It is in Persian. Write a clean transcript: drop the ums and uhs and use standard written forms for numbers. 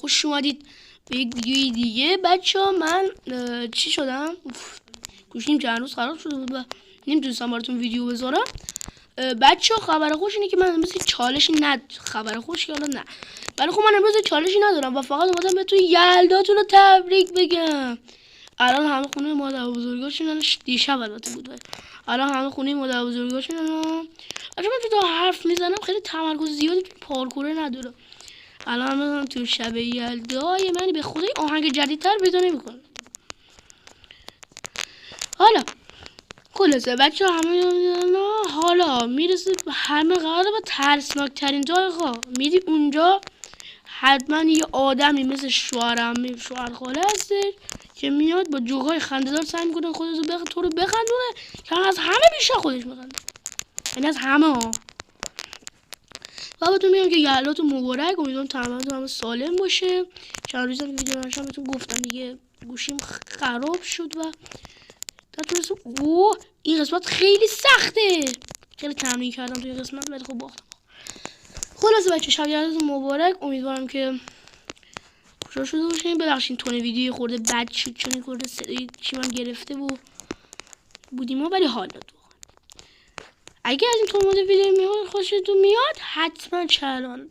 خوش اومدید به یک ویدیوی دیگه بچه ها. من چی شدم؟ گوشیم چند روز خراب شده بود و نمیتونستم براتون ویدیو بذارم. بچه ها خبر خوش اینه که من امروز چالشی خبر خوش که حالا نه، ولی خب من امروز چالشی ندارم و فقط اومدم بهتون یلداتون رو تبریک بگم. الان همه خونه مادر بزرگاشونن، دیشب البته بود، الان همه خونه مادر بزرگاشونن. اگه من تو حرف میزنم خیلی تمرکز زیادی تو پارکوره ندارم. الان مثلا تو شب یلدای منی به خدای آهنگ جدیدتر پیدا نمیکنه. حالا خلاصه بچه همه حالا میرسه همه قراره با ترسناک ترین جایگاه میری اونجا، حتما یه آدمی مثل شوهر خاله هستش که میاد با جوکای خنده‌دار سعی میکنه خودشو تو رو بخندونه که از همه بیشتر خودش میخنده، یعنی از همه ها. و بهتون میگم که یلداتون مبارک، امیدوارم تمامتون همه سالم باشه. چند روزم ویدیو نشم بهتون گفتم دیگه گوشیم خراب شد و نتونستم. این قسمت خیلی سخته، خیلی تمرین کردم توی این قسمت ولی خب باختم. خلاصه بچه شب یلداتون مبارک، امیدوارم که خوشحال شده باشین. ببخشید تون ویدیو خورده بد شد چون این خورده صدای چی من گرفته بودیم ولی حال داد. اگه از این تون ویدیو خوشتون میاد حتما چنل